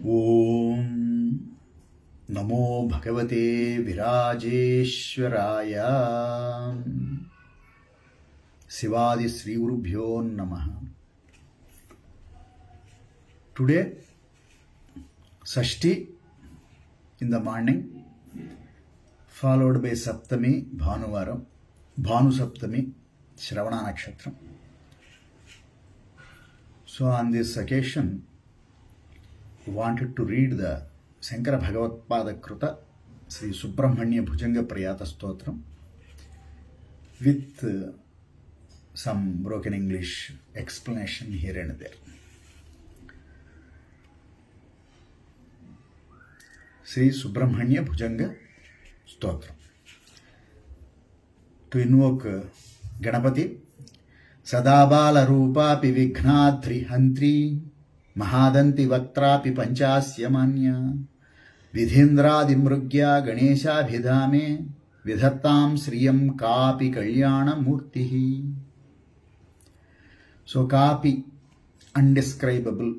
ఓం నమో భగవతే విరాజేశ్వరాయ. శివాది శ్రీ గురుభ్యో నమః. Today Shashti in the morning, followed by Saptami భానువారం, భాను సప్తమి, శ్రవణ నక్షత్రం. So on this occasion, wanted to read the Shankara Bhagavatpada Kruta Sri Subramanya Bhujanga Priyata Stotram with some broken English explanation here and there. Sri Subramanya Bhujanga Stotram. To invoke Ganapati, Sadabala Rupapi Vignadri Hantri Mahadanti Vaktrapi Panchasya Manya Vidhindradi Mrugya Ganesha Bhidame Vidhattam Sriyam Kapi Kalyana Murtihi. So Kapi, undescribable.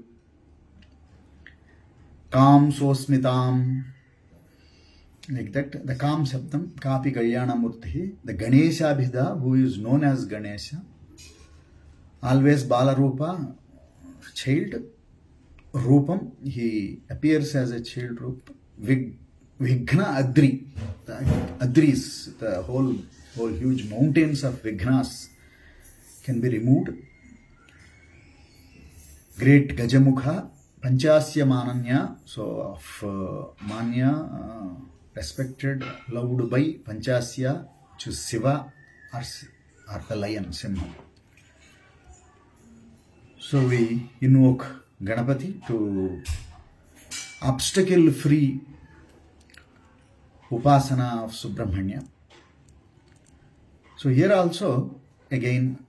Kam Sosmitam, like that, the Kam Sabdam, Kapi Kalyana Murtihi, the Ganesha Bhida, who is known as Ganesha, always Balarupa, child. Rupam, he appears as a child roop. Vighna Adri, the Adris, the whole huge mountains of Vignas can be removed. Great Gajamukha, Panchasya Mananya, so of Manya, respected, loved by Panchasya, which is Shiva or the lion, Simha. So we invoke Ganapati to obstacle-free Upasana of Subramanya. So here also, again,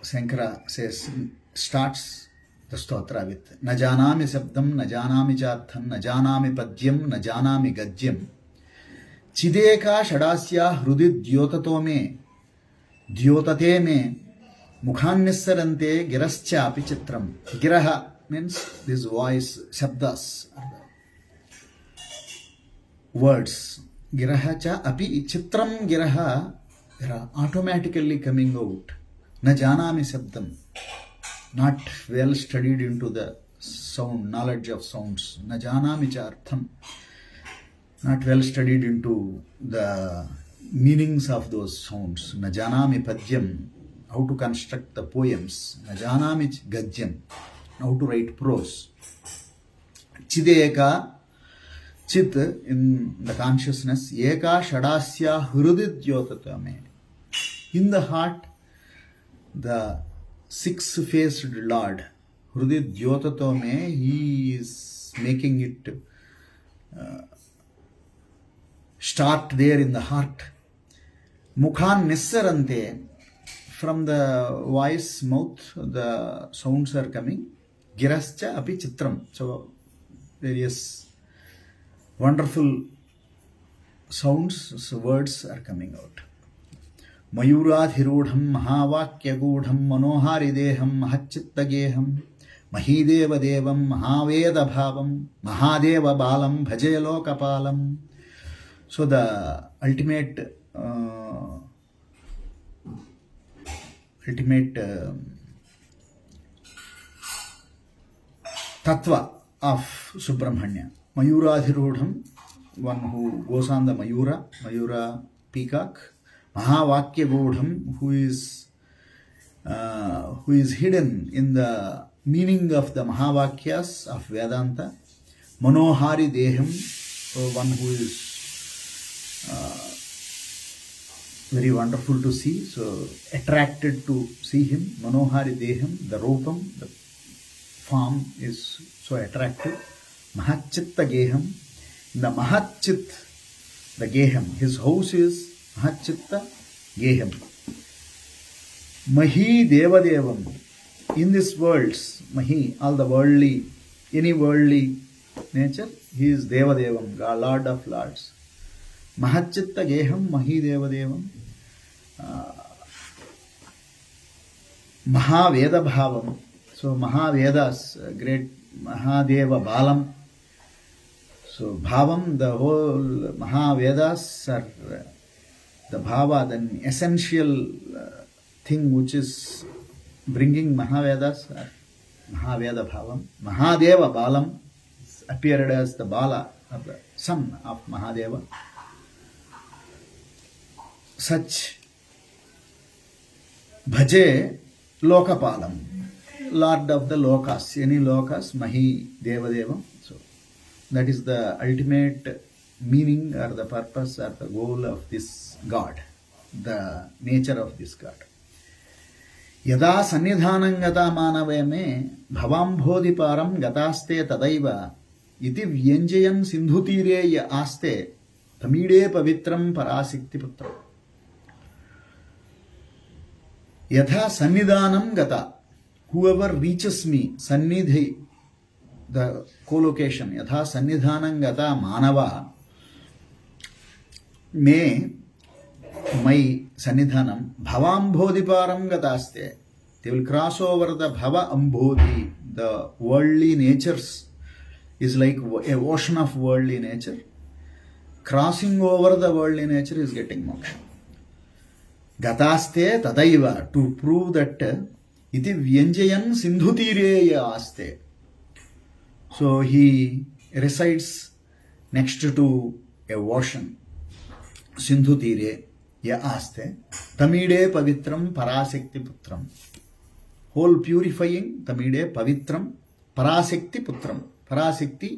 Shankara starts the stotra with Najanami Sabdam, Najanami Chartham, Najanami Padyam, Najanami Gadyam. Chideka Shadasya Hrudi Dyotatome, Dyotate me, Mukhannisarante Girascha api Chitram. Giraha means this voice, Shabdas, words. Giraha cha api Chitram Giraha, they are automatically coming out. Na janami Shabdam, not well studied into the sound, knowledge of sounds. Na janami cha artham, not well studied into the meanings of those sounds. Na janami Padyam, how to construct the poems. Na janami Gadyam, how to write prose. Chideka, Chit in the consciousness, Eka Shadasya Hrudidyotatame. In the heart, the six-faced Lord, Hrudidyotatame, he is making it start there in the heart. Mukhan Nissarante, from the voice, mouth, the sounds are coming. Girascha api Chitram. So various wonderful sounds, so words are coming out. Mayuradhirudham Mahavakyagudham Manoharideham Mahachittageham Mahideva Devam Mahaveda Bhavam Mahadeva Balam Bhajelo Kapalam. So the ultimate tattva of Subramanya. Mayuradhirudham, one who goes on the Mayura peacock. Mahavakyagudham, who is hidden in the meaning of the Mahavakyas of Vedanta. Manohari Deham, one who is very wonderful to see, so attracted to see him. Manohari Deham, the Rupam, the form is so attractive. Mahachitta Geham, in the Mahachit, the Geham, his house is Mahachitta Geham. Mahi Devadevam, in this worlds, Mahi, all the worldly, any worldly nature, he is Devadevam, Lord of Lords. Mahachitta Geham, Mahi Devadevam. Mahaveda Bhavam. So Mahavedas, great Mahadeva Balam, So bhavam, the whole Mahavedas are the bhava, the essential thing which is bringing Mahavedas are Mahaveda bhavam. Mahadeva balam appeared as the bala of the son of Mahadeva. Such bhaje lokapalam, lord of the lokas, any lokas, Mahi Devadeva. So that is the ultimate meaning or the purpose or the goal of this God, the nature of this God. యదా సన్నిధానం గతా మానవే మే భవాంభోధిపారం గతాస్తే తదైవ ఇతి వ్యంజయన్ సింధుతీరే య ఆస్తే తమీడే పవిత్రం పరాశక్తిపుత్రం. యథా సన్నిధానం గత, whoever reaches me, సన్నిధి, the co-location, యథా సన్నిధానం గత మానవ మే, my sannidhanam, bhavambodhiparam gataste, they will cross over the bhava ambodhi, the worldly natures is like a ocean of worldly nature. Crossing over the worldly nature is getting moksha. Gataste tadaiva, to prove that iti vyanjayan sindhutireya aste. So he resides next to a ocean, sindhutire ya aste, tamide pavitram parashakti putram, whole purifying, tamide pavitram parashakti putram. Parashakti,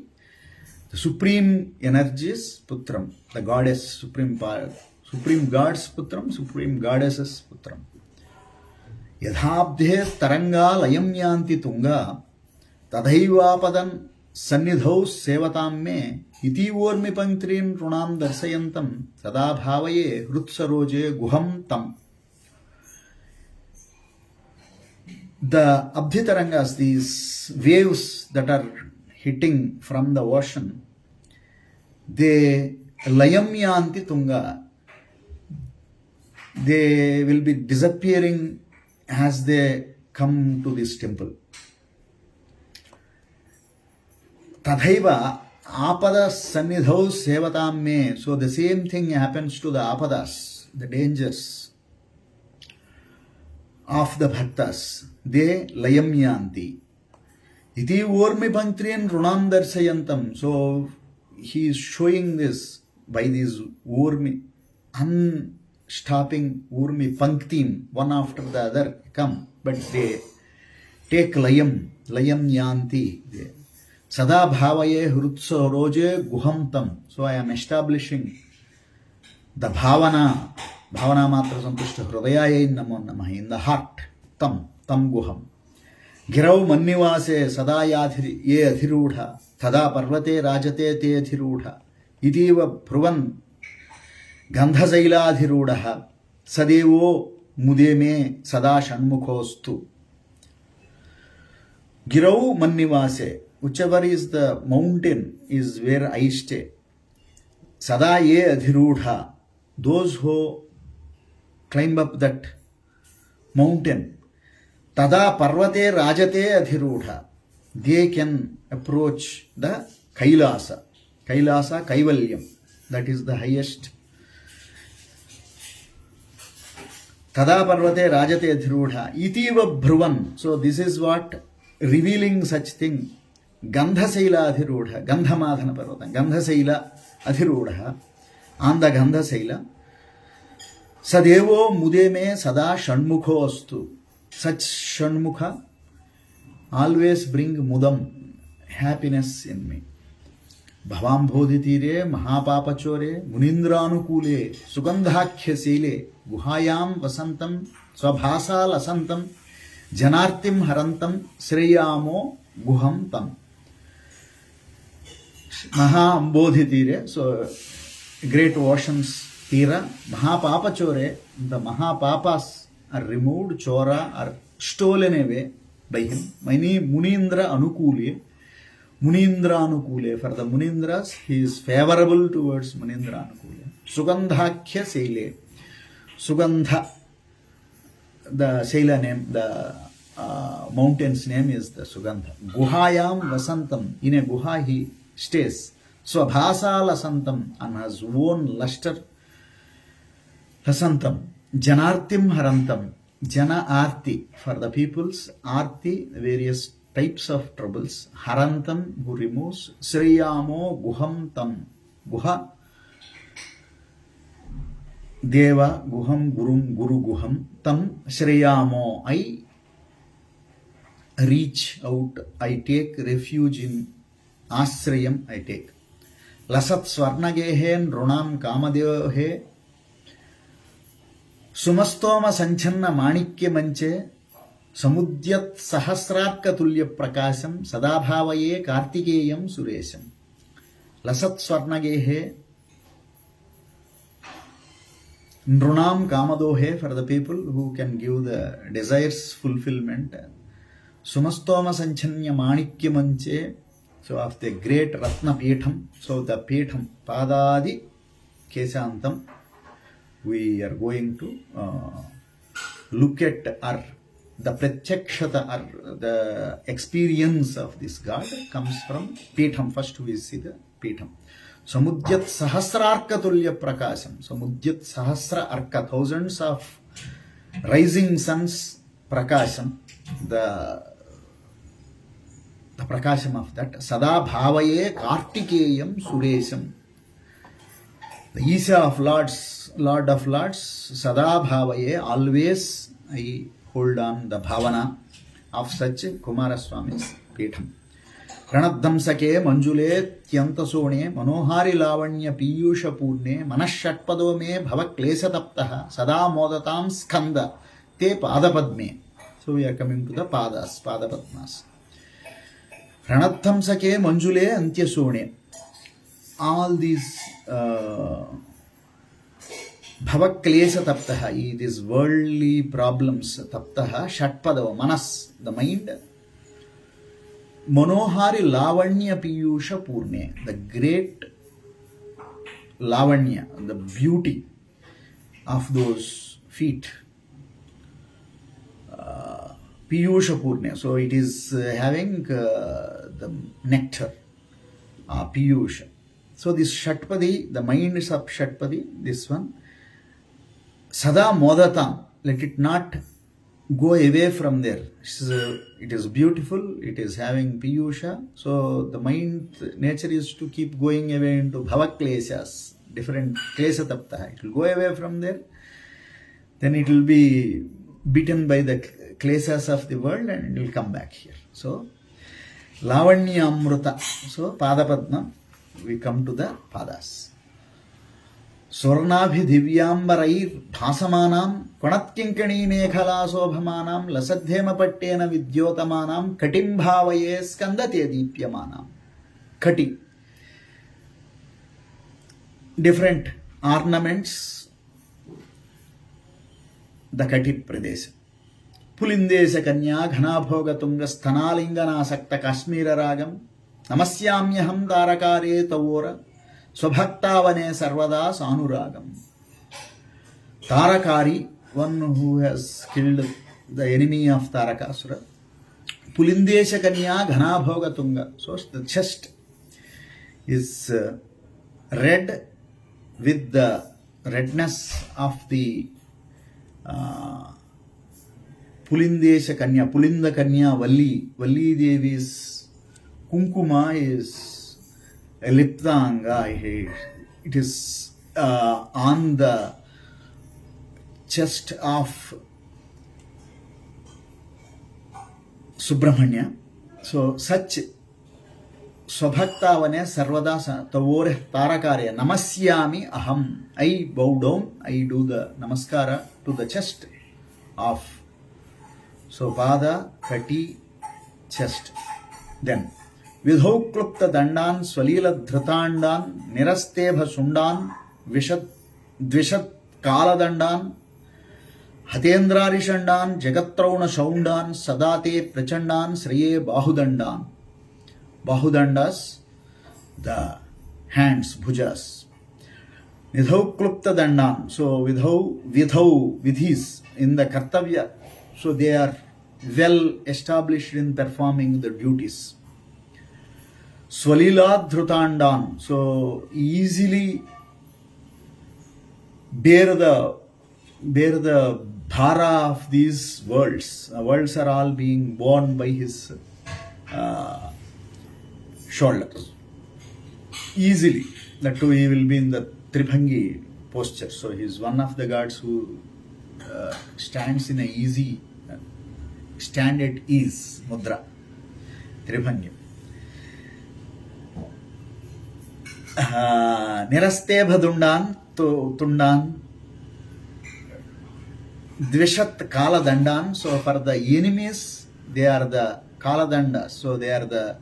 the supreme energies, putram, the goddess, supreme god's putram, supreme goddess's putram. Yadhabdhe taranga layam yanti tunga tadhaivapadan sannidhau sevatam me iti vormi pantrin runam darsayantam sada bhavaye hrutsaroje guham tam. The abdhitarangas, these waves that are hitting from the ocean, they layam yanti tunga, they will be disappearing as they come to this temple. Tadhaiva apada sannidhau sevatam me, so the same thing happens to the apadas, the dangers of the bhaktas, they layam yanti. Iti vormi pantriyan runam darsayantam, so he is showing this by these vormi, unstopping vormi panktim, one after the other come, but they take layam yanti. Sada bhavaye hrutsa roje guham tam. So I am establishing the bhavana matra santushta hridayaya namo namah, in the heart, tam guham. Girau mannivase sada ye adhirudha, tada parvate rajate te adhirudha, itiva phruvan gandhasailadhirudaha, sadevo mudeme sada shanmukhostu. Girau mannivase, whichever is the mountain is where I stay. Sada ye adhirudha, those who climb up that mountain. Tada parvate rajate adhirudha, they can approach the Kailasa, Kaivalyam, that is the highest. Tada parvate rajate adhirudha, itiva bhruvan, so this is what revealing such thing. Gandhasaila adhirudha, Gandhamadhana parvata, Gandhasaila adhirudha, on the Gandhasaila. Sadevo mudeme sada shanmukho astu, such shanmukha always bring mudam, happiness in me. Bhavambodhitire mahapapachore munindraanukule sugandhakhya sile guhayam vasantam swabhasa lasantam janartim harantam shreyamo guham tam. Mahambodhitire, so great oceans tira, mahapapachore, the mahapapas are removed, chora are stolen away by him. Many munindra anukule, for the munindras he is favorable towards munindra anukule. Sugandhakhya sile, Sugandha, the Shaila name, the mountain's name is the Sugandha. Guhayam vasantam, in a guha he stays. Swabhasa lasantam, on his own luster lasantam. Janartim harantam, Jana Arti, for the people's Arti, various types of troubles. Harantam, who removes. Sriyamo Guham Tam, Guha, Deva Guham Gurum Guru Guham Tam Shreyamo. I reach out, I take refuge in Ashrayam, I take. Lasat Swarnagehe Runam Kamadehe Sumastoma Sanchanna Manikya Manche Samudyat Sahasrarka Tulya Prakasham Sadabhavaye Kartikeyam Suresham. Lasat Swarnagehe Nrunam Kamadohe, for the people who can give the desires fulfillment. Sumastoma Sanchanya Manikya Manche, so of the great Ratna Pitham, so the Pitham Padadi Kesantam, we are going to look at the Pratyakshata, the experience of this God comes from Pitham. First we see the Pitham. Samudyat Sahasrarka Tulya Prakasham. Samudyat Sahasra Arka, thousands of rising suns Prakasham, the Prakasham of that. Sada Bhavaye Kartikeyam Suresham. The Isha of Lords, Lord of Lords, Sada Bhavaye, always I hold on the bhavana of such Kumaraswami's Pitham. Ranadhamsake Manjule Tyantasone Manohari Lavanya Piyusha Purne Manashatpado me Bhavaklesa Taptaha Sada Modatam Skanda Te Padapadme. So we are coming to the Padas, Padapadmas. Ranadhamsake Manjule Antyasone. All these Bhavaklesa Taptaha, these worldly problems, Taptaha, Shatpadava, Manas, the mind. Manohari Lavanya Piyusha Purne, the great Lavanya, the beauty of those feet. Piyusha Purne, so it is having the nectar, Piyusha. So this Shatpadi, the mind is of Shatpadi, this one. Sada Modatam, let it not go away from there. It is beautiful, it is having Piyusha. So the mind nature is to keep going away into Bhavakleshas, different Klesha Taptaha. It will go away from there, then it will be beaten by the Kleshas of the world and it will come back here. So Lavanya Amruta, so Padapadma, we come to the Padas. Swarnabhi Divyambarair Bhasamanam Konatkinkani Mekhala Sobhamanam Lasadhema Pattena Vidyotamanam Katim Bhavaye Skandate Deepyamanam. Kati. Different ornaments, the Kati Pradesh. Pulindesha Kanya Ghanabhoga Tunga Sthanalingana Sakta Kashmira Ragam Namasyamyaham Tarakare Tavora Swabhaktavane Sarvada Sanuragam. Tarakari, one who has killed the enemy of Tarakasura. Pulindesha Kanya Ghanabhoga Tunga. So the chest is red with the redness of the Pulindesha Kanya, Pulinda Kanya Valli. Valli Devi's Kunkuma is a Liptanga. It is on the chest of Subramanya. So such Swabhaktavane Sarvada Tavore Tarakare Namasyami Aham. I bow down, I do the Namaskara to the chest of. So Pada, Kati, chest. Then Vidhau Klupta Dandan, Swalila Dhritandan, Nirastebha Sundan, Dvishat Kala Dandan, Hatendra Rishandan, Jagatrauna Shaundan, Sadate Prachandan, Sriye Bahudandan. Bahudandas, the hands, bhujas. Vidhau Klupta Dandan, so vidhis in the Kartavya, so they are well established in performing the duties. Swaliladhrutandan. So easily bear the bhara of these worlds. Worlds are all being borne by his shoulders. Easily. That too, he will be in the Tribhangi posture. So he is one of the gods who stands in a easy, stand at ease, mudra, Tribhangi. Niraste bhadundan, tundan, dvishat kala dandan. So for the enemies, they are the kala danda. So they are the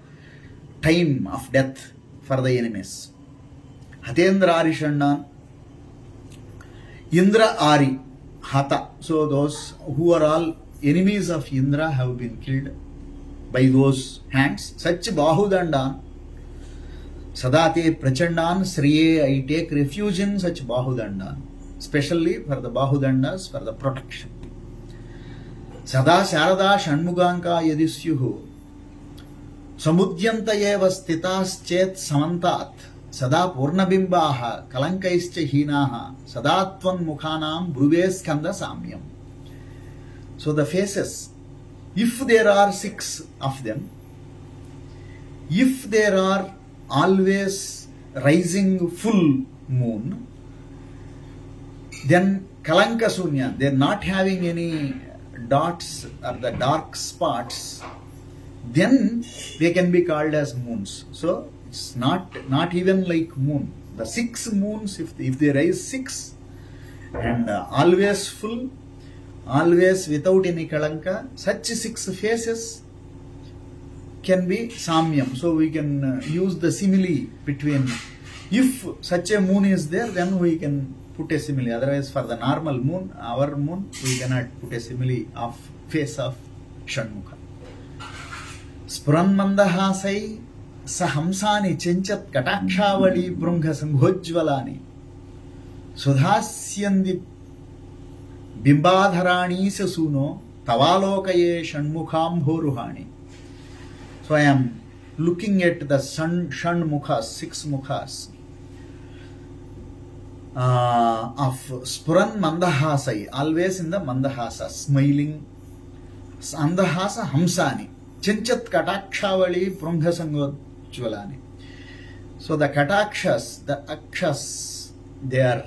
time of death for the enemies. Hatendra Arishandan, Indra Ari, Hata. So those who are all enemies of Indra have been killed by those hands. Such Bahudandan, Sadate Prachandan, Sriye, I take refuge in such Bahudandan, especially for the Bahudandas, for the protection. Sada Sharada Shanmuganka Yadisyuhu, Samudyanta eva stitas chet samantat. Sada purnabimbaha kalankaischa hinaha sadatvan mukhanam bruves skanda samyam. So the faces, if there are 6 of them, if there are always rising full moon, then kalanka sunya, they are not having any dots or the dark spots, then they can be called as moons. So it's not even like moon. The 6 moons, if they rise 6 and always full, always without any kalanka, such 6 faces can be samyam. So we can use the simile between, if such a moon is there, then we can put a simile. Otherwise, for the normal moon, our moon, we cannot put a simile of face of Shanmukha. Spuran mandahasai sahamsani chinchat katakshavali brungha sanghojvalani sudhasyandi bimbadharani sasuno tavalokaye shanmukhambhoruhani. So I am looking at the Shanmukhas, 6 mukhas of Spuran mandahasai, always in the mandahasa, smiling. Andahasa hamsani chinchat katakshavali prungha sanghojvalani. So the katakshas, the akshas, they are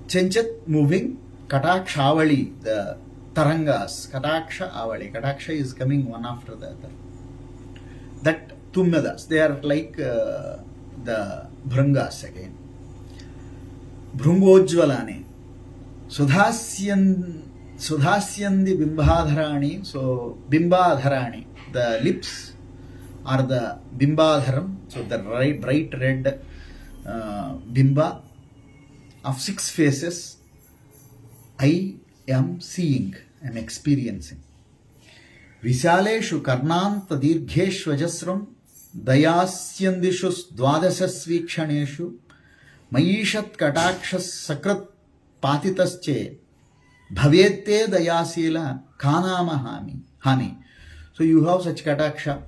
chinchat, moving, katakshavali, the tarangas, kataksha avali. Kataksha is coming one after the other. That tumyadas, they are like the bhrangas again. Bhrungojvalani. Sudhasyandi bimbadharani. So bimbadharani, the lips are the bimbadharam. So the bright red bimba of 6 faces I am seeing, I am experiencing. Visaleshu karnanta dirgheshvajasram dayasyandishu dwadasasvikshaneshu mayishat katakshas sakrat patitasche bhavete dayasila kanama hani. So you have such kataksha.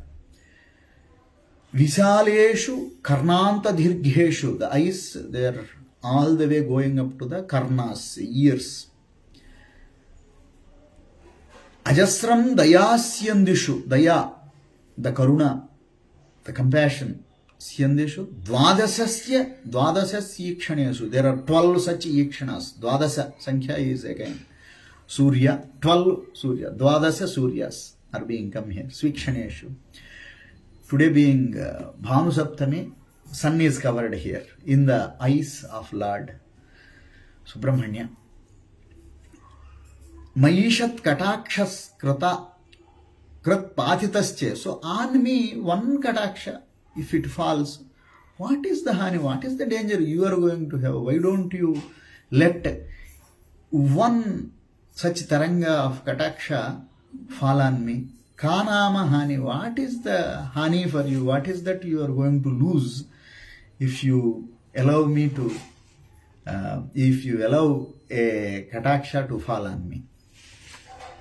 Visaleshu karnanta dirgheshu, the eyes, they are all the way going up to the karnas, ears. Ajasram dayasyandishu, daya, the karuna, the compassion. Syandeshu, dvadasasya ikshaneshu. There are 12 such ikshanas. Dvadasa sankhya is again Surya, 12 Surya. Dvadasa Suryas are being come here. Svikshaneshu. Today being Bhanu Saptami, sun is covered here in the eyes of Lord Subramanya. Mayishat katakshas krata krat patitasche. So on me one kataksha, if it falls, what is the hani? What is the danger you are going to have? Why don't you let one such taranga of kataksha fall on me? Kanama hani. What is the hani for you? What is that you are going to lose if you allow me to, if you allow a kataksha to fall on me?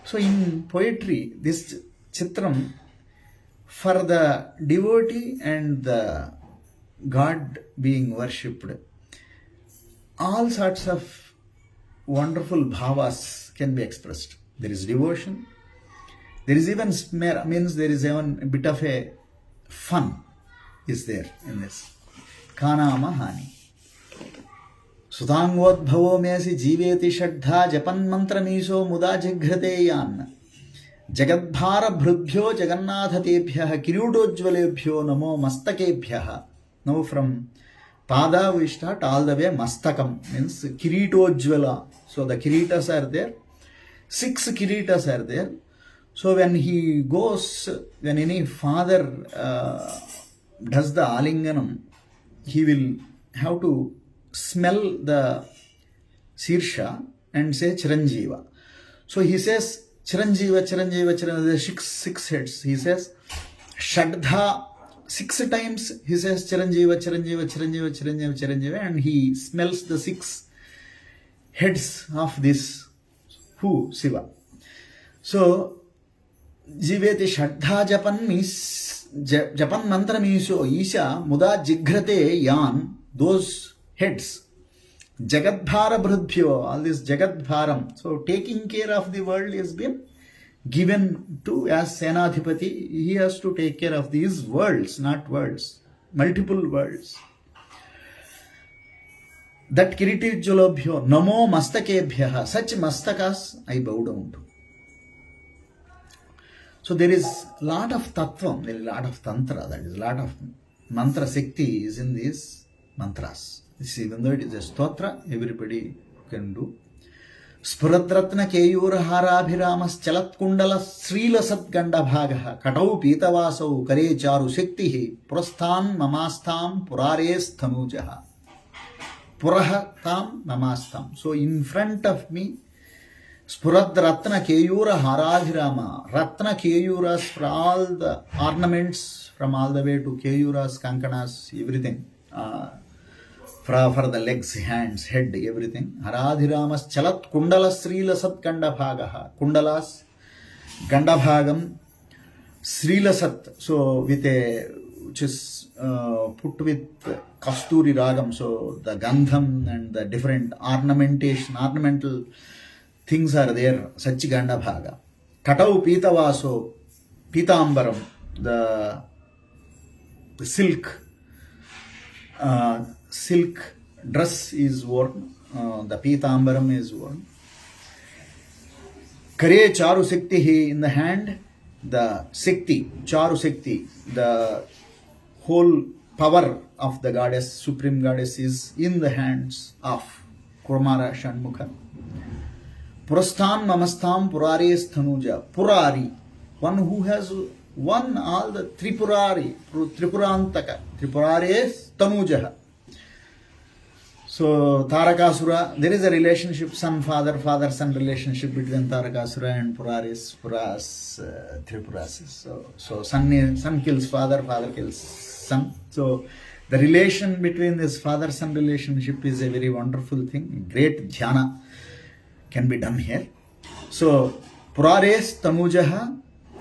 So in poetry, this chitram for the devotee and the God being worshipped, all sorts of wonderful bhavas can be expressed. There is devotion, there is even there is even a bit of a fun is there in this. Kanama hani. సుతాంగోద్భవో మేసి జీవేతి షడ్ధా జపన్మంత్రమీశో ముదా జిఘ్రతే యాన్ జగద్భారభృభ్యో జగన్నాథతేభ్యః కిరీటోజ్వలేభ్యో నమో మస్తకేభ్యః. Now from pada we start all the way mastakam means kiritojvala. So the kiritas are there, 6 kiritas are there. So when he goes, when any father does the alinganam, he will have to smell the sirsha and say chiranjeeva. So he says chiranjeeva, chiranjeeva, chiranjeeva, 6 heads. He says shadha 6 times. He says chiranjeeva, chiranjeeva, chiranjeeva, chiranjeeva, chiranjeeva, and he smells the 6 heads of this who Shiva. So jiveti shadha japan means japan mantra means isha muda jigrate yan, those heads. Jagadbhara bhrudbhyo, all this jagadbharam. So taking care of the world has been given to as Senadhipati. He has to take care of these worlds, not worlds, multiple worlds. That kiritijulabhyo namo mastakebhyah, such mastakas I bow down to. So there is lot of tattvam, there is lot of tantra, that is lot of mantra shakti is in these mantras. This, even though it is a stotra, everybody can do. స్ఫురద్రత్న కేయూరహారాభిరామ చలత్కుండల శ్రీలసద్గండభాగ కటౌ పీతవాసౌ కరే చారు శక్తి పురస్థాన్ మమాస్థాం పురారేస్తనూజ. పురః తాం మమాస్థాం. So in front of me స్ఫురద్రత్న కేయూర హారాభిరామ. రత్న కేయూరాస్ for all the ornaments, from all the way to కేయూరాస్, కంకణాస్, everything. For the legs, hands, head, everything. Haradhiramas chalat kundala srilasat gandabhagaha. Kundalas, gandabhagam, srilasat. So with a, which is put with kasturi ragam. So the gandham and the different ornamental things are there. Such gandabhaga. Katau pitavaso, pitambaram, the silk dress is worn, the pitambaram is worn. Kare charu shakti, in the hand the shakti, charu shakti, the whole power of the goddess, supreme goddess, is in the hands of Kumara Shanmukha. Purasthan mamastham purare sthanuja. Purari, one who has won all the Tripurantaka, Tripurare Tanujaha. So Tarakasura, there is a relationship, father-son relationship between Tarakasura and Tripuras. So son kills father, father kills son. So the relation between this father-son relationship is a very wonderful thing. Great dhyana can be done here. So Purares Tanujaha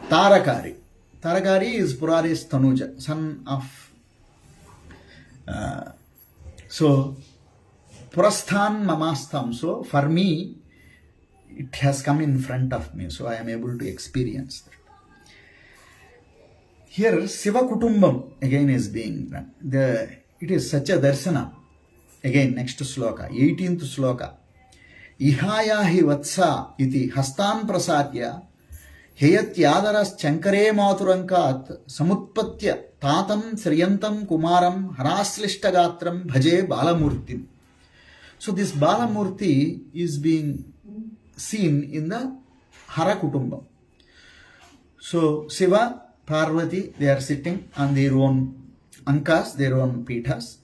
Tarakari. Tarakari is Purares Tanuja, son of so Purasthan mamastham. So for me, it has come in front of me, so I am able to experience that. Here Siva Kutumbam again is being done. It is such a darsana. Again, next sloka, 18th sloka. Ihayahi vatsa iti hastan prasatya heyatyadaras chankare maturankat samutpatya tatam sriyantam kumaram haraslishtagaatram bhaje balamurtim. So this Balamurti is being seen in the Hara Kutumbam. So Shiva, Parvati, they are sitting on their own ankas, their own pithas.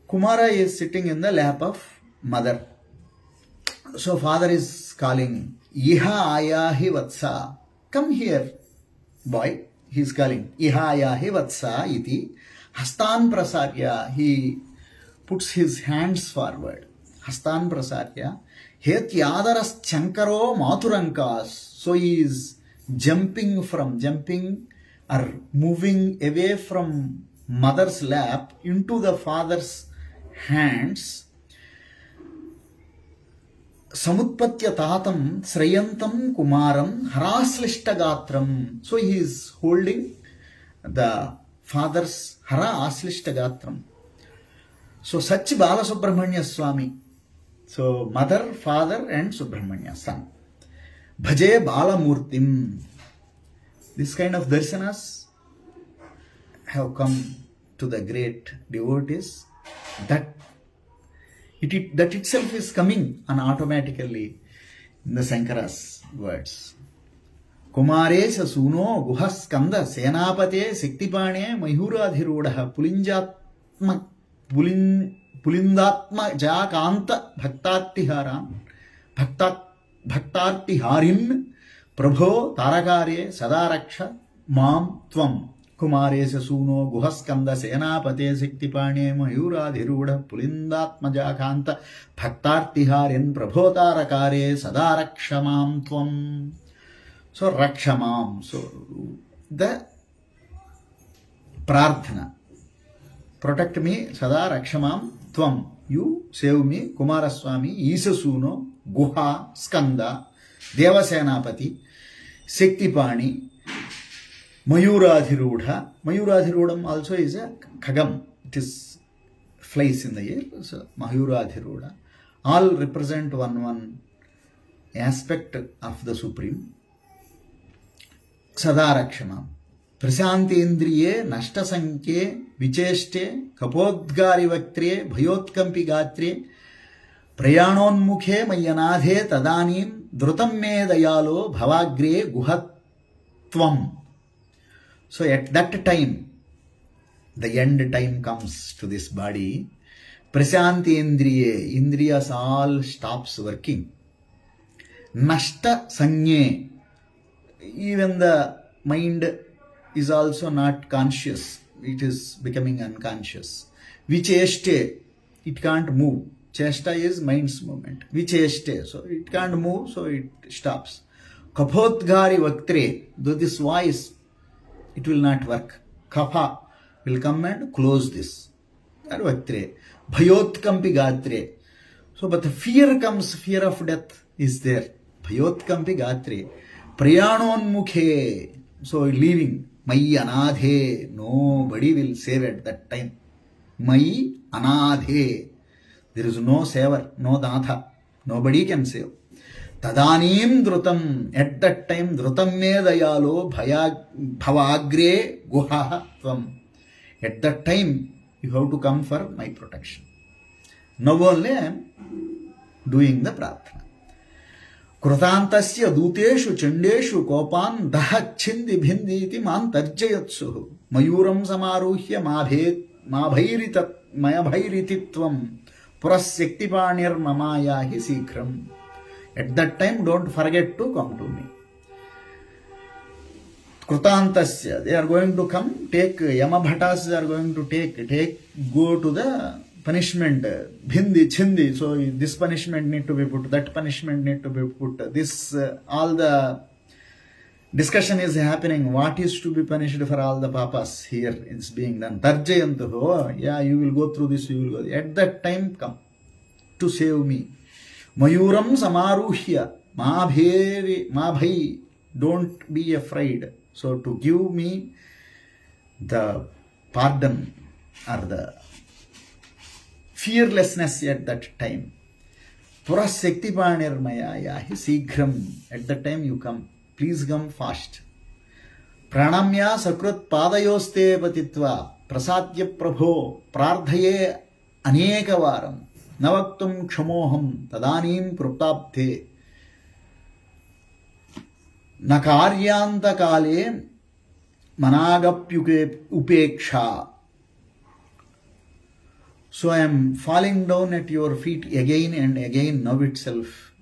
Kumara is sitting in the lap of mother. So father is calling, Iha ayahi vatsa, come here, boy. He is calling, Iha ayahi vatsa iti hastan prasarya. He puts his hands forward. Hastan prasarya. Hetyadaras chankaro maturankas. So he is jumping are moving away from mother's lap into the father's hands. Samutpatya tatam srayantam kumaram haraslishtagaatram. So he is holding the father's hara aslishtagaatram. So such Balasubramanya Swami. So mother, father and Subramanya, son. Bhaje Balamurtim. This kind of darshanas have come to the great devotees. That itself is coming automatically in the Shankara's words. Kumaresha suno guhaskanda senapate siktipane mayuradhirudaha pulindatma jakanta bhaktartiharin prabho tarakare sadaraksha mam tvam. Kumaresha suno guhaskanda senapate siktipane mayuradhiruda pulindatma jakanta bhaktartiharin prabho tarakare sadaraksha mam tvam. So rakshamam. So the prarthana. Protect me, sada rakshamam tvam. You save me, Kumaraswami, Isasuno, Guha, Skanda, Devasenapati, Sektipani, Mayuradhirudha. Mayuradhirudam also is a khagam. It is flies in the air. So Mayuradhirudha. All represent one aspect of the Supreme. Sadarakshamam. Prasantendriye nashtasankye vicheshte kapodgari vaktre bhayotkampi gatre prayanonmukhe mayyanadhe tadanim drutam me dayalo bhavagre guhatvam. So at that time, the end time comes to this body. Prasantendriye, indriyas all stops working. Nashta sanye, even the mind is also not conscious. It is becoming unconscious. Vicheshte, it can't move. Chesta is mind's movement. Vicheshte, so it can't move, so it stops. Kaphodgari vaktre, though this voice, it will not work. Kapha will come and close this. That vaktre. Bhayotkampi gatre. So, but the fear comes, fear of death is there. Bhayotkampi gatre. Prayanonmukhe. So leaving. Mai anadhe. Nobody will save at that time. Mai anadhe. There is no saver, no datha. Nobody can save. Tadanim drutam. At that time, drutam me dayalo bhavagre guha tvam. At that time, you have to come for my protection. Now only I am doing the prarthana. Krutantasya duteshu chandeshu kopan dahachindi bhinditi man tarjayatsuhu mayuram samaruhya mabhairititvam purasyaktipanir mamayahi sikram. At that time, don't forget to come to me. Krutantasya, they are going to come, take Yamabhatas, they are going to go to the punishment, bhindi, chindi, so this punishment need to be put, that punishment need to be put, this, all the discussion is happening, what is to be punished for all the papas here, it's being done. Tarjayantu, oh, yeah, you will go through this, you will go, at that time come to save me. Mayuram samaruhya, mabhai, don't be afraid. So to give me the pardon or the fearlessness at that time. Purasaktipanir mayayahi sighram. At that time you come. Please come fast. Pranamya sakrut padayoste patitva prasadya prabho prardhaye anekavaram navaktum kshamoham tadanim praptabdhe nakaryanta kale managapyuke upeksha. So I am falling down at your feet again and again now itself.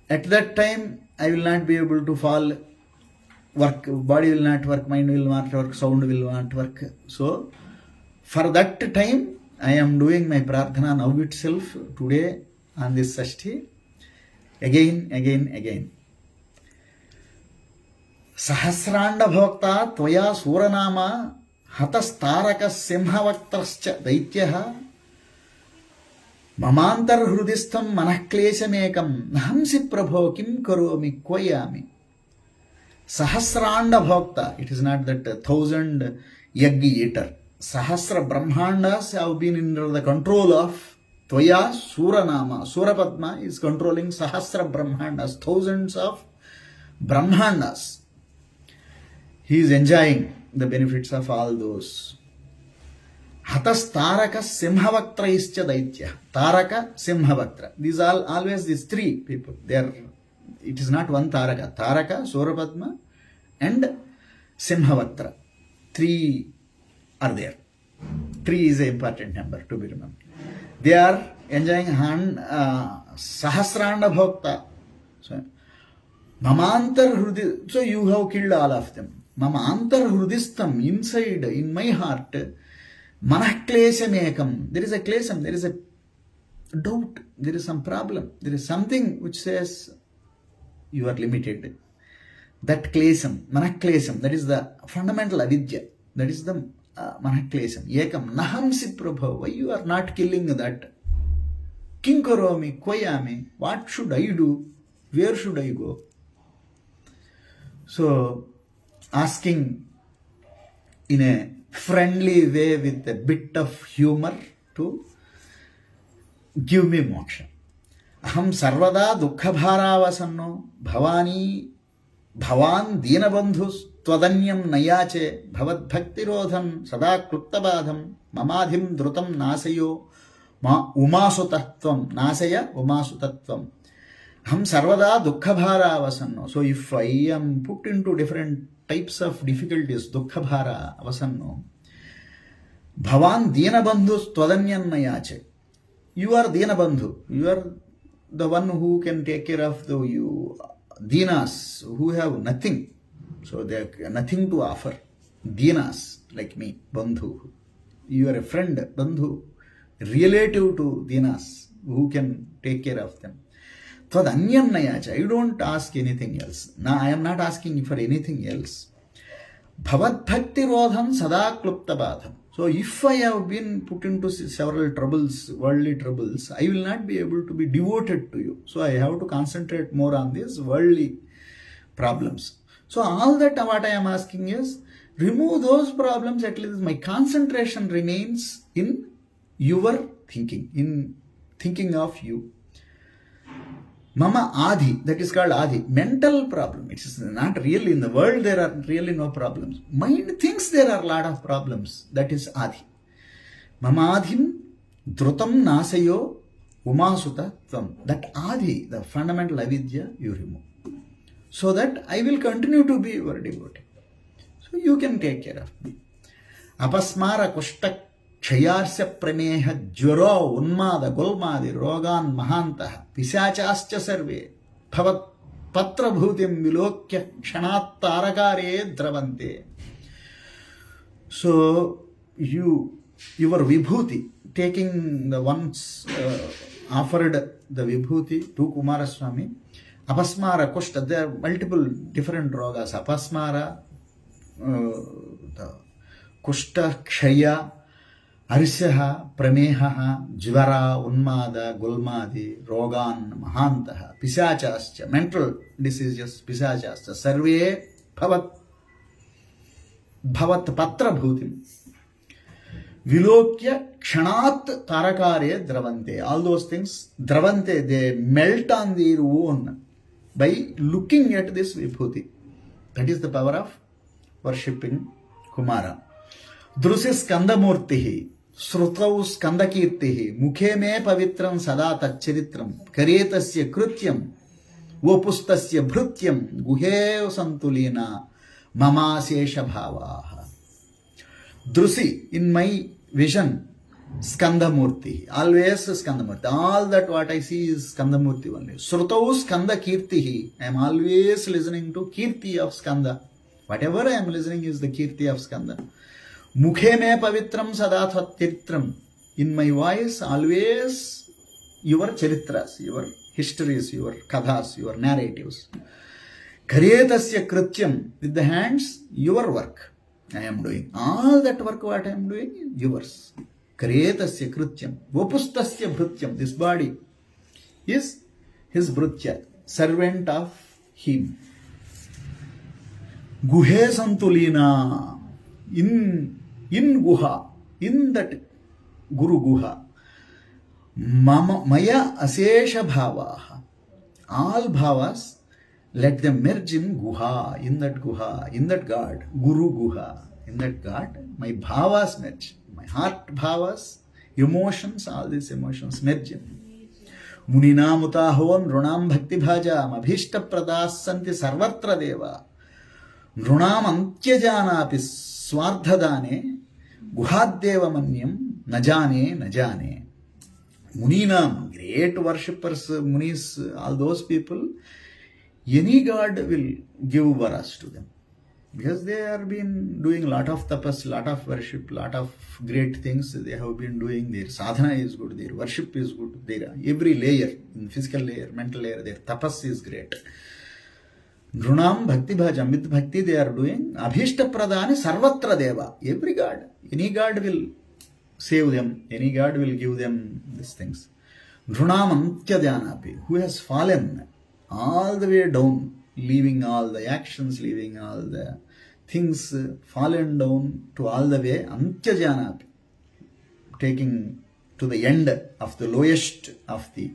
At that time, I will not be able to fall, work, body will not work, mind will not work, sound will not work. So, for that time, I am doing my prarthana now itself, today, on this Sashti, again. సహస్రాండభోక్త త్వయా సూరనామ హతస్తారక సింహవక్త్రశ్చ దైత్యః మమాంతర్హృదిస్థం మనఃక్లేశమేకం నహంసి ప్రభో కిం కరోమి క్వయామి. సహస్రాండభోక్త, it is not that 1000 egg eater. Sahasra Brahmandas have been under the control of Tvaya Suranama. Surapadma is controlling Sahasra Brahmandas, thousands of Brahmandas. He is enjoying the benefits of all those. Hatas Taraka Simhavaktra ischa Daitya. Taraka Simhavaktra. These are always these three people. They are, it is not one Taraka. Taraka, Surapadma and Simhavaktra. Three are there. 3 is an important number to be remembered. They are enjoying Sahasranda Bhokta. So, Mamantar Hrudi. So you have killed all of them. Mamantar Hrudistam, inside, in my heart, Manahkleshamekam. There is a klesham, there is a doubt, there is some problem, there is something which says you are limited. That klesham, Manahklesham, that is the fundamental avidya. That is the Manahklesham. Ekam nahamsi prabha. Why you are not killing that? Kim karomi kvayami. What should I do? Where should I go? So, asking in a friendly way with a bit of humor to give me moksha. Aham sarvada dukkha bharavasanno bhavani భవాన్ దీనబంధు త్వదన్యం నయాచే భవద్భక్తిరోధం సదా క్లుప్తబాధం మమాధిం ధృతం నాశయో మా ఉమాసుతత్వం నాశయ ఉమాసుతత్వం. అహం సర్వదా దుఃఖభారావసన్నో. So if I am put into different types of difficulties, దుఃఖభార అవసన్నో, భవాన్ దీనబంధు త్వదన్యం నయాచే. You are దీనబంధు. You are the one who can take care of the you Dinas who have nothing, so they have nothing to offer. Dinas like me, Bandhu. You are a friend, Bandhu, relative to Dinas who can take care of them. Tvadanyam nayacha. I don't ask anything else. Now I am not asking for anything else. Bhavat bhakti rodham sada klupta badham. So if I have been put into several troubles, worldly troubles, I will not be able to be devoted to you. So I have to concentrate more on these worldly problems. So all that what I am asking is, remove those problems, at least my concentration remains in your thinking, in thinking of you. Mama Adi, that is called Adi, mental problem. It is not really in the world, there are really no problems. Mind thinks there are a lot of problems. That is Adi. Mama Adhim Dhrutam Nasayo Umasuta Tvam. That Adi, the fundamental avidya, you remove. So that I will continue to be your devotee. So you can take care of me. Apasmara Kushtak క్షయార్ష ప్రమేహ జ్వరో ఉన్మాద గోల్మాది రోగాన్ మహాంతః పిశాచాశ్చ సర్వే భవత్ పత్రభూతిం విలోక్య క్షణాత్ తారకారే ద్రవంతే. So your vibhuti, taking the ones offered the vibhuti to Kumaraswamy, apasmara kushta, there are multiple different rogas. Apasmara, the kushta, kshaya, అర్షః ప్రమేహ జ్వర ఉన్మాద గుల్మాది రోగాన్ మహాంతః పిశాచాశ్చ, మెంటల్ డిసీజెస్ పిశాచాశ్చ సర్వే భవత్ పత్రభూతిం విలోక్య క్షణాత్ తారకారే ద్రవంతే. ఆల్ దోస్ థింగ్స్ ద్రవంతే, they melt on their own by looking at this vibhuti. That is the power of worshipping Kumara. దృశి స్కందమూర్తి శ్రుతౌ స్కందకీర్తి ముఖే మే పవిత్రం సదా తచ్చరిత్రం కరే తస్య కృత్యం వపుస్తస్య భృత్యం గుహే సంతులీన మమాశేషభావాః. దృశి, ఇన్ మై విజన్, స్కందమూర్తి, ఆల్వేస్ స్కందమూర్తి. All that what I see is స్కందమూర్తి only. శ్రుతౌ స్కందకీర్తి, I am always listening to కీర్తి of skanda. Whatever I am listening is the kirti of skanda. Mukhe me pavitram sada chatritram. In my voice, always your charitras, your histories, your kathas, your narratives. Karyetasya krityam, with the hands, your work I am doing. All that work what I am doing is yours. Karyetasya krityam, vapustasya bhrutyam. This body is his bhrutya, servant of him. Guhe santulina, in guha, in that Guru Guha. Maya asesha bhavaha. All bhavas, let them merge in Guha, in that God, Guru Guha, in that God, my bhavas merge. My heart bhavas, emotions, all these emotions merge in. Munina mutahovan runam bhakti bhajam abhishta pradas santi sarvatra deva. Runam antyajanapi swardhadane guhaddeva manyam najane. Muninam, great worshippers, munis, all those people, any god will give varas to them. Because they have been doing a lot of tapas, lot of worship, lot of great things they have been doing. Their sadhana is good, their worship is good, their every layer, in physical layer, mental layer, their tapas is great. Nrunam bhakti bhajam, with bhakti they are doing. Abhishta pradani sarvatra deva. Every god, any god will save them, any god will give them these things. Nrunam antyadhyanapi, who has fallen all the way down, leaving all the actions, leaving all the things, fallen down to all the way, antyajanapi, taking to the end of the lowest of the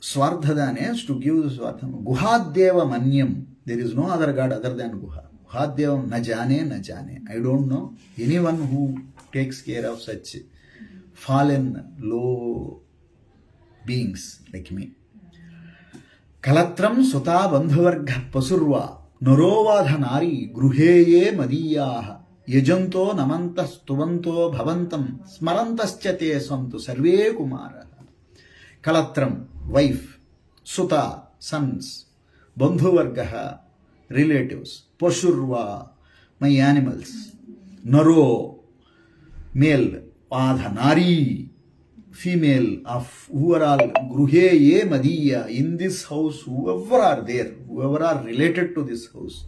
Swardhadanes, to give the Swardham. Guhadeva manyam. There is no other god other than Guha. Guhadeva najane. I don't know anyone who takes care of such fallen, low beings like me. Kalatram suta bandhavargha pasurva narovadha nari gruheye madiyaha yajanto namantas tuvanto bhavantam smarantascha te svantu sarve kumara. Kalatram, wife, suta, sons, bandhuvargaha, relatives, pashurva, my animals, naro, male, adha, nari, female, of who are all gruheye madiya, in this house, whoever are there, whoever are related to this house,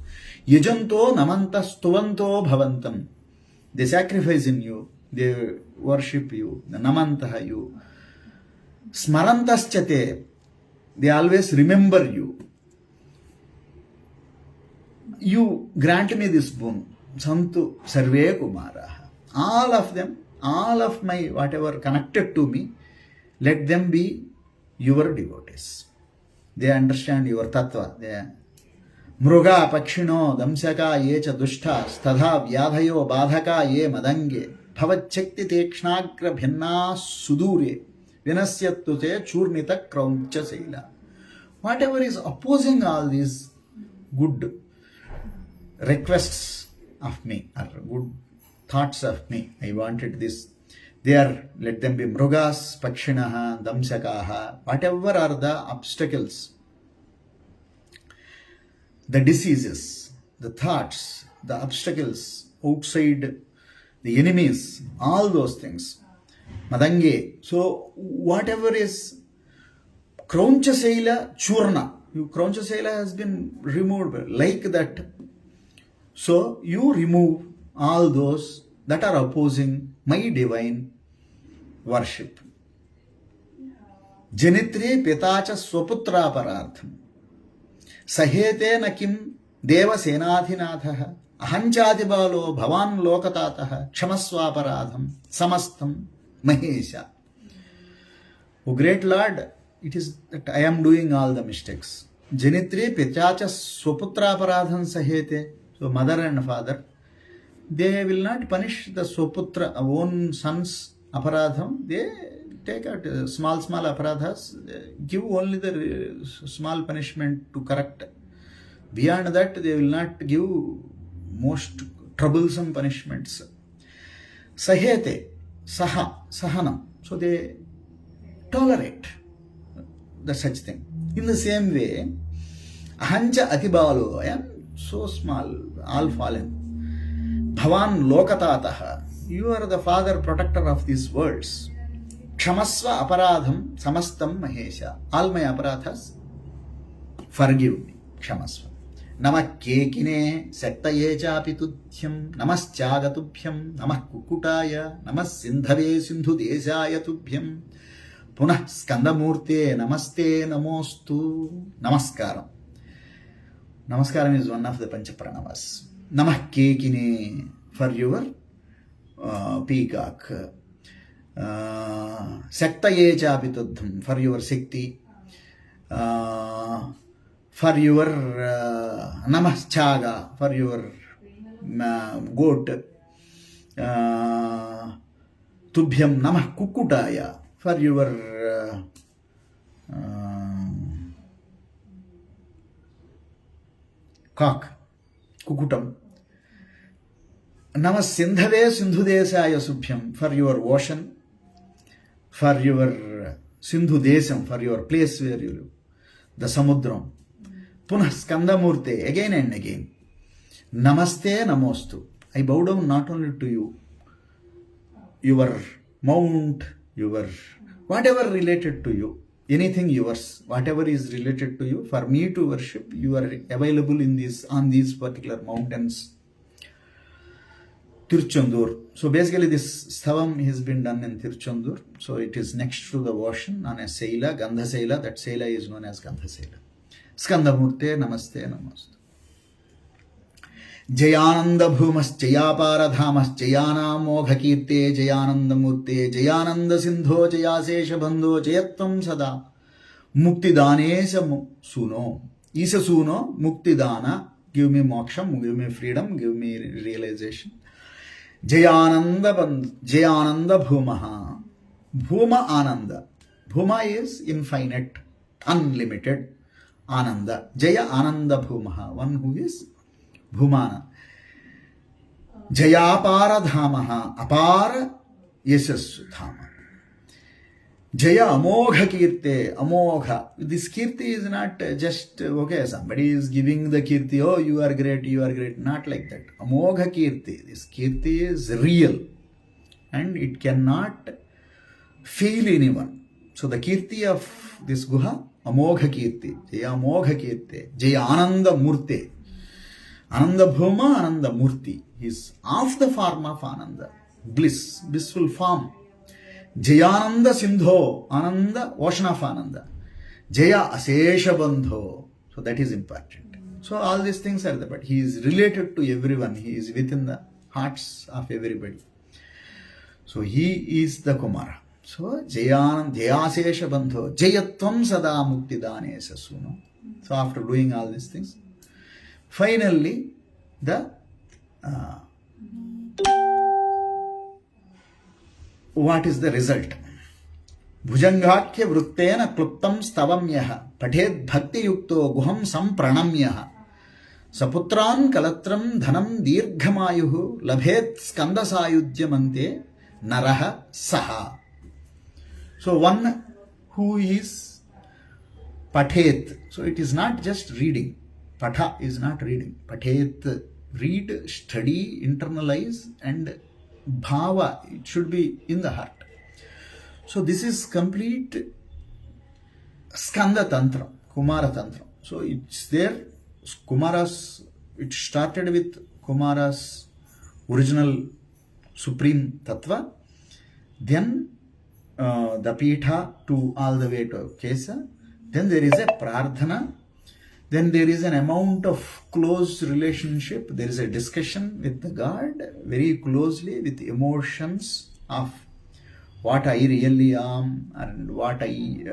yajanto namantas tuvanto bhavantam, they sacrifice in you, they worship you, the namantaha you. Smarantaschate, they always remember you. You grant me this boon. Santu Sarve Kumara. All of them, all of my whatever connected to me, let them be your devotees. They understand your tattva. They Mruga Pakshino Damsaka Yecha Dushta Stadha Vyadhayo Badhaka Ye Madange Bhavachakti Tekshnagra Bhinna Sudure Vinasyatute Churnita Krauncha Saila. Whatever is opposing all these good requests of me or good thoughts of me, I wanted this. They are, let them be Mrugas, Pakshinaha, Damsakaha, whatever are the obstacles, the diseases, the thoughts, the obstacles outside, the enemies, all those things. Madange. So whatever is Krauncha Saila Churna, Krauncha Saila has been removed like that. So you remove all those that are opposing my divine worship. Janitri pitacha swaputra parartham. Sahete nakim deva senadhinatha. Ahanchadibalo bhavan lokatataha. Kshamaswa paradham. Samastam Mahesha. O great Lord, it is that I am doing all the mistakes. Janitri pitacha swaputra paradham sahete. So mother and father, they will not punish the Swaputra, own son's aparadham. They take out small aparadhas, give only the small punishment to correct. Beyond that, they will not give most troublesome punishments. Sahete, sahanam. So they tolerate the such thing. In the same way, ahancha atibalo, I am so small, all fallen. Bhavan lokatataha, you are the father protector of these worlds. Kshamasva aparadham samastam mahesha, all my aparadhas, forgive me. క్షమస్వ. నమః కేకినే శక్తయే చాపి తుభ్యం నమశ్చాగతుభ్యం నమః కుక్కుటాయ నమః సింధవే సింధుదేశాయ తుభ్యం పునః స్కందమూర్తే నమస్తే నమోస్తు. నమస్కారం. నమస్కారం is one of the పంచప్రణవస్. నమః కేకినే for your peacock. శక్తయే చాపి తుభ్యం for your Shakti. For your namaschaga, for your goat. Tubhyam namah kukutaya, for your cock, kukutam. Namah sindhave sindhudesaya subhyam, for your ocean, for your sindhudesam, for your place where you live, the samudram. Punah skandamurte, again and again. Namaste namostu. I bow down not only to you, your mount, your whatever related to you, anything yours, whatever is related to you, for me to worship, you are available in this, on these particular mountains. Tiruchendur. So basically this stavam has been done in Tiruchendur. So it is next to the ocean on a saila, Gandha saila. That saila is known as Gandha saila. స్కందమూర్తే నమస్తే నమస్తు. జయానంద భూమశ్చయాపారధామశ్చయానామోఘకీర్తే జయానందమూర్తే జయానంద సింధో జయాశేషబంధో జయత్వం సదా ముక్తిదానేశ సూనో ఈశ సూనో ముక్తిదాన. Give me మోక్షం, give me freedom, give me realisation. జయానంద భూమ భూమ ఆనంద. భూమ is infinite, unlimited. Ananda. Jaya Ananda Bhumaha, one who is Bhumana. Jayapara Dhamaha, Apara Yasassu Dhama. Jaya Amogha Kirte, Amogha. This Kirti is not just, okay, somebody is giving the Kirti, oh, you are great, you are great. Not like that. Amogha Kirti. This Kirti is real and it cannot fail anyone. So the Kirti of this Guha, Amogha Kirti, Jaya Amogha Kirti, Jaya Ananda Murte. Ananda Bhuma, Ananda Murti. He is of the form of Ananda, bliss, blissful form. Jayananda Sindho, Ananda, ocean of Ananda. Jaya Asesha Bandho. So that is important. So all these things are there, but he is related to everyone. He is within the hearts of everybody. So he is the Kumara. So, Jayasesha Bandho, Jayatvam Sada Muktidanesha Suno. So, after doing all these things, finally, what is the result? Bhujangakhya Vruttena Kluptam Stavamyaha Pathed Bhakti Yukto Guham Sampranamyaha Saputran Kalatram Dhanam Dirghamayuhu Labhet Skandasayudhyamante Naraha Saha. So one who is pathet, so it is not just reading. Patha is not reading. Pathet, read, study, internalize, and bhava, it should be in the heart. So this is complete Skanda Tantra, Kumara Tantra. So it's there, Kumaras, it started with Kumara's original supreme tattva, then the Pitha to all the way to Kesa. Then there is a Prarthana. Then there is an amount of close relationship. There is a discussion with the God very closely with emotions of what I really am and what he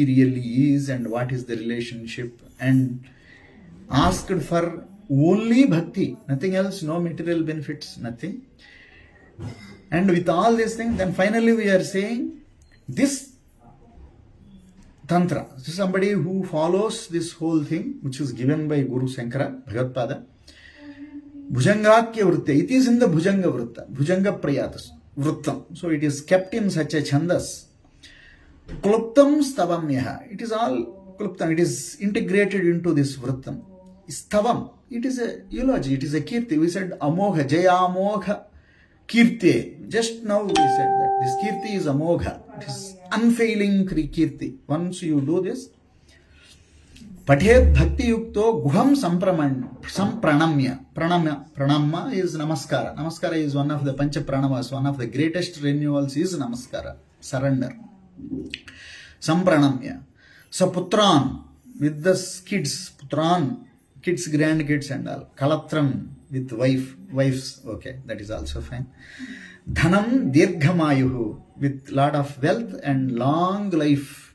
really is and what is the relationship, and asked for only bhakti, nothing else, no material benefits, nothing. And with all these things, then finally we are saying this Tantra. So somebody who follows this whole thing, which is given by Guru Shankara, Bhagavad-pada, Bhujangakya Vritta. It is in the Bhujanga Vritta, Bhujanga Prayatas Vrittam. So it is kept in such a chandas. Kluptam Stavamyaha. It is all Kluptam. It is integrated into this Vrittam. Stavam. It is a eulogy. It is a Kirti. We said Amogha, Jaya Amogha Kirti. Just now we said that this Kirti is Amogha. It is unfailing Kirti. Once you do this, Pathet bhakti yukto guham sampranamya. Pranama is namaskara. Namaskara is one of the pancha pranamas. One of the greatest renewals is namaskara, surrender. Sampranamya. So putran, with the kids, putran, kids, grandkids and all. Kalatram, with wives, okay, that is also fine. Dhanam dirghamayuhu, with lot of wealth and long life.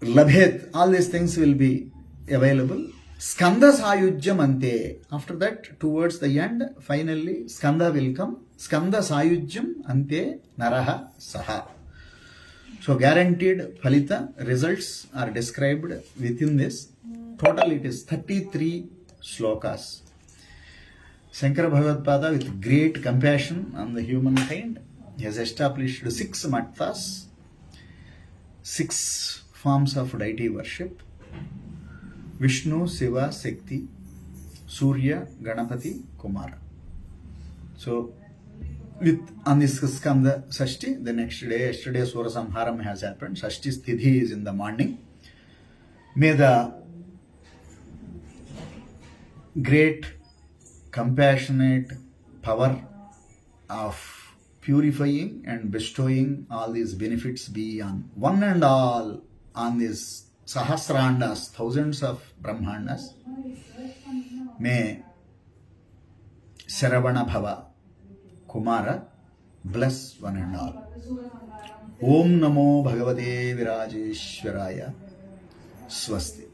Labhet, all these things will be available. Skanda sayujyam ante. After that, towards the end, finally, skanda will come. Skanda sayujyam ante naraha saha. So guaranteed phalita results are described within this. Total it is 33 slokas. Shankara Bhagavad with great compassion on the humankind has established 6 mattas, 6 forms of deity worship: Vishnu, Shiva, Shakti, Surya, Ganapati, Kumara. So on this Skanda Sashti, the next day, yesterday Sura Samharam has happened. Shashti Sthidhi is in the morning. May the great compassionate power of purifying and bestowing all these benefits be on one and all on these Sahasrandas, thousands of Brahmandas. May Saravana Bhava Kumara bless one and all. Om Namo Bhagavate Virajeshwaraya. Swasti.